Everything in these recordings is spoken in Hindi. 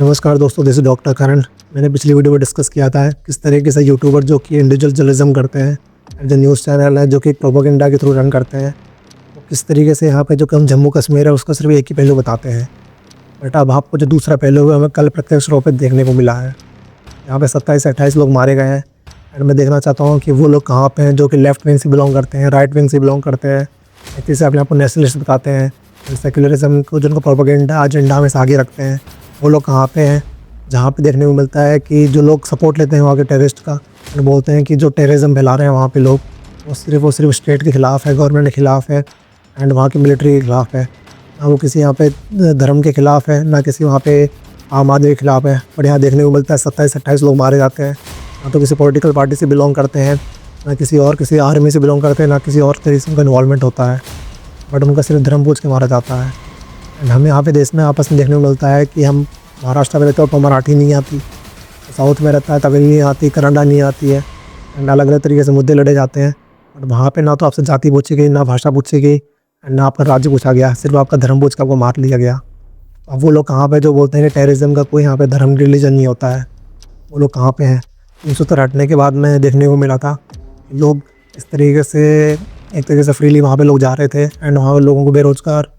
नमस्कार दोस्तों, दिस इज डॉक्टर करण। मैंने पिछली वीडियो में डिस्कस किया था किस तरीके से यूट्यूबर जो कि इंडिविजुअल जर्नलिज्म करते हैं एंड जो न्यूज़ चैनल है जो कि प्रोपेगेंडा के थ्रू रन करते हैं, वो किस तरीके से यहाँ पे जो कम जम्मू कश्मीर है उसका सिर्फ एक ही पहलू बताते हैं। बट अब आपको जो दूसरा पहलू है हमें कल प्रत्यक्ष रूप से देखने को मिला है। यहाँ पे 27 से 28 लोग मारे गए हैं एंड मैं देखना चाहता हूँ कि वो लोग कहाँ पे हैं जो कि लेफ्ट विंग से बिलोंग करते हैं, राइट विंग से बिलोंग करते हैं, इसी से अपने आप को नेशनलिस्ट बताते हैं, सेक्युलरिज्म को जिनको प्रोपेगेंडा एजेंडा में से आगे रखते हैं, वो लोग कहाँ पे हैं। जहाँ पे देखने को मिलता है कि जो लोग सपोर्ट लेते हैं वहाँ के टेररिस्ट का, और बोलते हैं कि जो टेररिज्म फैला रहे हैं वहाँ पे लोग, वो सिर्फ स्टेट के ख़िलाफ़ है, गवर्नमेंट के ख़िलाफ़ है एंड वहाँ की मिलिट्री के ख़िलाफ़ है। ना वो किसी यहाँ पे धर्म के ख़िलाफ़ है, ना किसी वहाँ पे आम आदमी के ख़िलाफ़ है। बट यहाँ देखने को मिलता है 27 से 28 लोग मारे जाते हैं। ना तो किसी पॉलिटिकल पार्टी से बिलोंग करते हैं, ना किसी आर्मी से बिलोंग करते हैं, ना किसी और तरीके से उनका इन्वॉल्वमेंट होता है, बट उनका सिर्फ धर्म पूछ के मारा जाता है। एंड हमें यहाँ पे देश में आपस में देखने को मिलता है कि हम महाराष्ट्र में रहते हैं और मराठी नहीं आती, साउथ में रहता है तमिल नहीं आती, कन्नड़ा नहीं आती है एंड अलग अलग तरीके से मुद्दे लड़े जाते हैं। और वहाँ पे ना तो आपसे जाति पूछी गई, ना भाषा पूछी गई एंड ना आपका राज्य पूछा गया, सिर्फ आपका धर्म पूछ के आपको मार लिया गया। अब वो लोग कहाँ पे जो बोलते हैं कि टेररिज्म का कोई यहाँ पे धर्म रिलीजन नहीं होता है, वो लोग कहाँ पे हैं। 370 हटने के बाद में देखने को मिला था लोग इस तरीके से एक तरीके से फ्रीली वहाँ पे लोग जा रहे थे एंड वहाँ लोगों को बेरोज़गार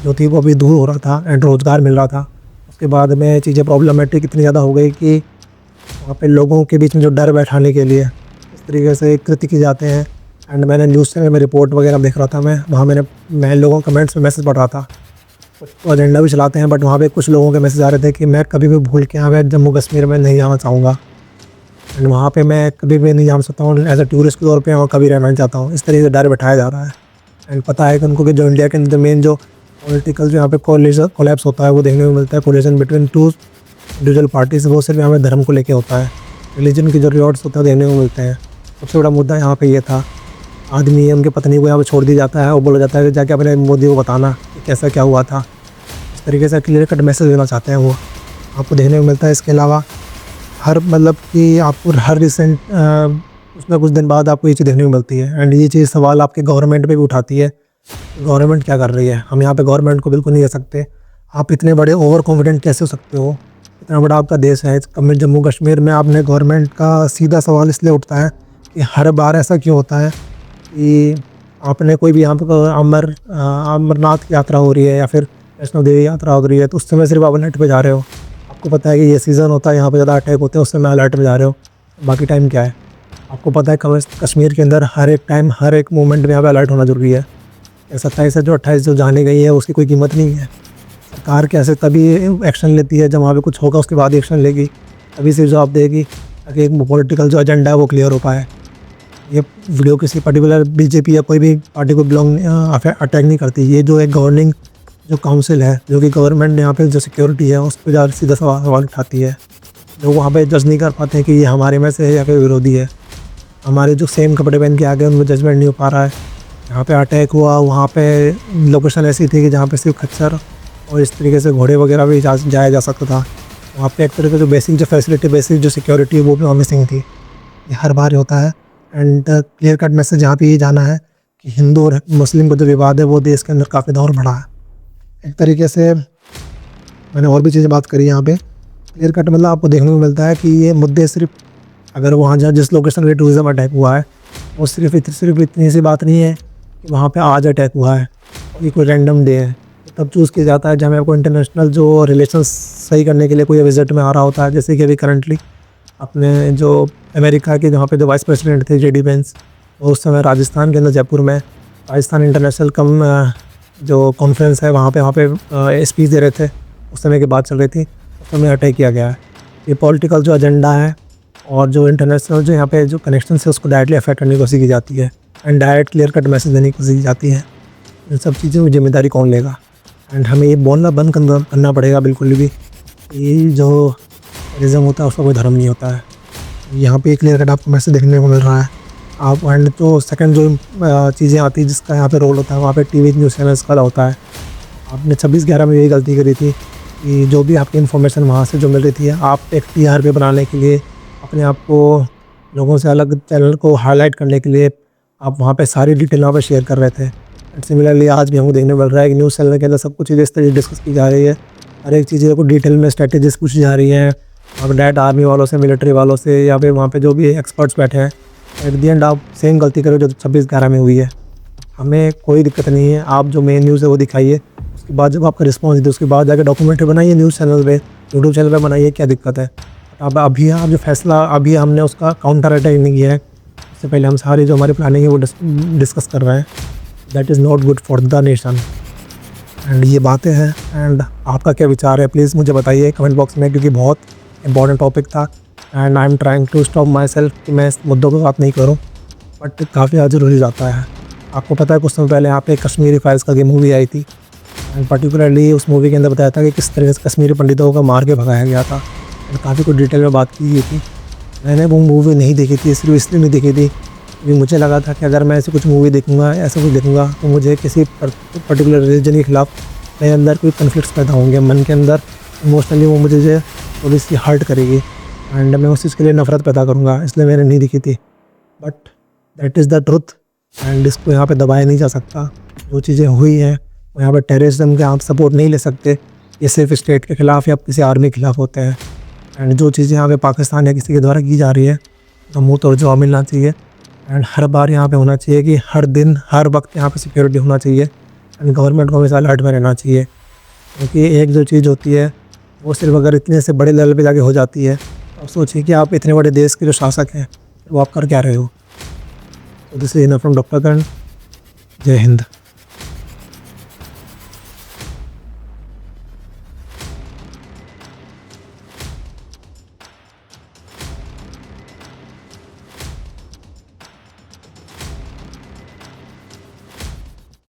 जो थी वो अभी दूर हो रहा था एंड रोज़गार मिल रहा था। उसके बाद में चीज़ें प्रॉब्लमेटिक इतनी ज़्यादा हो गई कि वहाँ पे लोगों के बीच में जो डर बैठाने के लिए इस तरीके से कृत्य किए जाते हैं। एंड मैंने न्यूज़ चैनल में रिपोर्ट वगैरह देख रहा था, मैं मैं लोगों कमेंट्स में मैसेज पढ़ रहा था। कुछ तो एजेंडा भी चलाते हैं, बट वहाँ पे कुछ लोगों के मैसेज आ रहे थे कि मैं कभी भी भूल के यहाँ पे जम्मू कश्मीर में नहीं जाना चाहूँगा एंड वहाँ पे मैं कभी भी नहीं जा सकता हूँ, एज अ टूरिस्ट के तौर पे वहाँ कभी रहना नहीं चाहता हूँ। इस तरीके से डर बैठाया जा रहा है। एंड पता है कि उनको कि जो इंडिया के अंदर मेन जो पॉलिटिकल जो यहाँ पे कोलैप्स होता है वो देखने को मिलता है collision between two individual parties, वो सिर्फ यहाँ पे धर्म को लेके होता है। रिलीजन की जो रिवॉर्ड्स होते हैं देखने को मिलते हैं। सबसे बड़ा मुद्दा यहाँ पे ये था, आदमी है उनकी पत्नी को यहाँ पे छोड़ दिया जाता है और बोला जाता है कि जाके अपने मोदी को बताना कि कैसा क्या हुआ था। इस तरीके से क्लियर कट मैसेज देना चाहते हैं वो, आपको देखने को मिलता है। इसके अलावा हर मतलब कि आपको हर रिसेंट उसमें कुछ दिन बाद आपको ये चीज़ देखने को मिलती है एंड ये चीज़ सवाल आपके गवर्नमेंट पे भी उठाती है, गवर्नमेंट क्या कर रही है। हम यहाँ पे गवर्नमेंट को बिल्कुल नहीं कह सकते। आप इतने बड़े ओवर कॉन्फिडेंट कैसे हो सकते हो, इतना बड़ा आपका देश है जम्मू कश्मीर में। आपने गवर्नमेंट का सीधा सवाल इसलिए उठता है कि हर बार ऐसा क्यों होता है कि आपने कोई भी यहाँ पर अमरनाथ की यात्रा हो रही है या फिर वैष्णो देवी यात्रा हो रही है तो उस समय सिर्फ आप अलर्ट पे जा रहे हो। आपको पता है कि ये सीज़न होता है, यहाँ पे ज़्यादा अटैक होते हैं, उस समय अलर्ट में जा रहे हो। बाकी टाइम क्या है, आपको पता है कश्मीर के अंदर हर एक टाइम हर एक मोमेंट में यहाँ पे अलर्ट होना ज़रूरी है। 27 से जो 28 जो जाने गई है उसकी कोई कीमत नहीं है। सरकार कैसे तभी एक्शन लेती है जब वहाँ पे कुछ होगा उसके बाद एक्शन लेगी, तभी से जवाब देगी ताकि एक पॉलिटिकल जो एजेंडा है वो क्लियर हो पाए। ये वीडियो किसी पर्टिकुलर बीजेपी या कोई भी पार्टी को अटैक नहीं करती। ये जो एक गवर्निंग जो काउंसिल है जो कि गवर्नमेंट ने यहाँ पे जो सिक्योरिटी है उस पर ज़्यादा सीधा सवाल उठाती है। लोग वहाँ पे जज नहीं कर पाते हैं कि ये हमारे में से है या फिर विरोधी है। हमारे जो सेम कपड़े पहन के आ गए उनमें जजमेंट नहीं हो पा रहा है। यहाँ पे अटैक हुआ, वहाँ पे लोकेशन ऐसी थी कि जहाँ पे सिर्फ खच्चर और इस तरीके से घोड़े वगैरह भी जाया जा सकता था। वहाँ पे एक तरह का जो बेसिक जो फैसिलिटी, बेसिक जो सिक्योरिटी है वो भी वहाँ मिसिंग थी। ये हर बार होता है एंड क्लियर कट मैसेज यहाँ पे ये जाना है कि हिंदू और मुस्लिम का जो विवाद है वो देश के अंदर काफ़ी दौर बढ़ा है। एक तरीके से मैंने और भी चीज़ें बात करी यहाँ पे। क्लियर कट मतलब आपको देखने को मिलता है कि ये मुद्दे सिर्फ अगर वहाँ जहाँ जिस लोकेशन पे टूरिज़्म अटैक हुआ है वो सिर्फ इतनी सी बात नहीं है कि वहाँ पे आज अटैक हुआ है और ये कोई रैंडम डे है। तब चूज़ किया जाता है जहाँ आपको इंटरनेशनल जो रिलेशंस सही करने के लिए कोई विजिट में आ रहा होता है। जैसे कि अभी करंटली अपने जो अमेरिका के जहाँ पे जो वाइस प्रेसिडेंट थे JD वेंस, वो उस समय राजस्थान के अंदर जयपुर में राजस्थान इंटरनेशनल जो कॉन्फ्रेंस है वहाँ पे स्पीच दे रहे थे। उस समय की बात चल रही थी, उस समय अटैक किया गया है। ये पॉलिटिकल जो एजेंडा है और जो इंटरनेशनल जो यहाँ पे जो कनेक्शन है उसको डायरेक्टली अफेक्ट करने की कोशिश की जाती है and direct clear cut message देने की कोशिश की जाती है। इन सब चीज़ों की जिम्मेदारी कौन लेगा एंड हमें ये बोलना बंद करना पड़ेगा बिल्कुल भी। ये जो टेररिज्म होता है उसका कोई धर्म नहीं होता है। यहाँ पे क्लियर कट आपको मैसेज देखने को मिल रहा है। आप एंड तो सेकंड जो चीज़ें आती है जिसका यहाँ पे रोल होता है वहाँ पे TV न्यूज़ चैनल्स का होता है। आपने 26/11 में यही गलती करी थी कि जो भी आपकी इन्फॉर्मेशन वहाँ से जो मिल रही थी, आप एक TRP बनाने के लिए अपने आप को लोगों से अलग चैनल को हाईलाइट करने के लिए आप वहाँ पे सारी डिटेल वहाँ पे शेयर कर रहे थे। एंड सिमिलरली आज भी हमको देखने मिल रहा है कि न्यूज़ चैनल के अंदर सब कुछ इस तरह डिस्कस की जा रही है हर एक चीज़ें को डिटेल में स्ट्रेटेजीज पूछी जा रही हैं। अब डायरेक्ट आर्मी वालों से, मिलिट्री वालों से, या फिर वहाँ पे जो भी एक्सपर्ट्स बैठे हैं। एट दी एंड आप सेम गलती करो जो 26/11 में हुई है। हमें कोई दिक्कत नहीं है, आप जो मेन न्यूज़ है वो दिखाइए, उसके बाद जब आपका रिस्पॉन्स दे उसके बाद जाकर डॉक्यूमेंट्री बनाइए न्यूज़ चैनल पे, यूट्यूब चैनल पे बनाइए, क्या दिक्कत है। अब अभी आप जो फैसला अभी हमने उसका काउंटर अटैक नहीं किया है, उससे पहले हम सारी जो हमारी प्लानिंग है वो डिस्कस कर रहे हैं। That is not good for the nation. And ये बातें हैं। एंड आपका क्या विचार है प्लीज़ मुझे बताइए कमेंट बॉक्स में, क्योंकि बहुत इंपॉर्टेंट टॉपिक था। And I am trying to stop myself कि मैं इस मुद्दों पर बात नहीं करूँ, बट काफ़ी ज़्यादा ज़रूरी जाता है। आपको पता है कुछ समय पहले यहाँ पे कश्मीरी फाइल्स का मूवी आई थी, एंड पर्टिकुलरली उस मूवी के अंदर बताया था कि किस तरह से कश्मीरी पंडितों को मार के भगाया गया था। एंड काफ़ी कुछ डिटेल में बात की गई थी। मैंने वो मूवी नहीं देखी थी, सिर्फ इसलिए नहीं देखी थी क्योंकि मुझे लगा था कि अगर मैं ऐसी कुछ मूवी देखूँगा, ऐसा कुछ देखूँगा, तो मुझे किसी पर्टिकुलर रिलीजन के खिलाफ मेरे अंदर कोई कन्फ्लिक्ट्स पैदा होंगे मन के अंदर। इमोशनली वो मुझे थोड़ी सी हर्ट करेगी एंड मैं उस चीज़ के लिए नफ़रत पैदा करूँगा, इसलिए मैंने नहीं देखी थी। But that is the truth and इसको यहाँ पे दबाया नहीं जा सकता। जो चीज़ें हुई हैं वो यहाँ पे टेररिज्म के आप सपोर्ट नहीं ले सकते। ये सिर्फ स्टेट के ख़िलाफ़ या किसी आर्मी के खिलाफ होते हैं। एंड जो चीज़ें यहाँ पे पाकिस्तान या किसी के द्वारा की जा रही है तो मुँह तोड़ जवाब मिलना चाहिए। एंड हर बार यहाँ पे होना चाहिए कि हर दिन हर वक्त यहाँ पे सिक्योरिटी होना चाहिए एंड गवर्नमेंट को हमेशा अलर्ट में रहना चाहिए। क्योंकि एक जो चीज़ होती है वो सिर्फ अगर इतने से बड़े लेवल पे जाके हो जाती है, तो आप सोचिए कि आप इतने बड़े देश के जो शासक हैं वो आप कर क्या रहे हो। तो this is enough from doctor Karan. जय हिंद।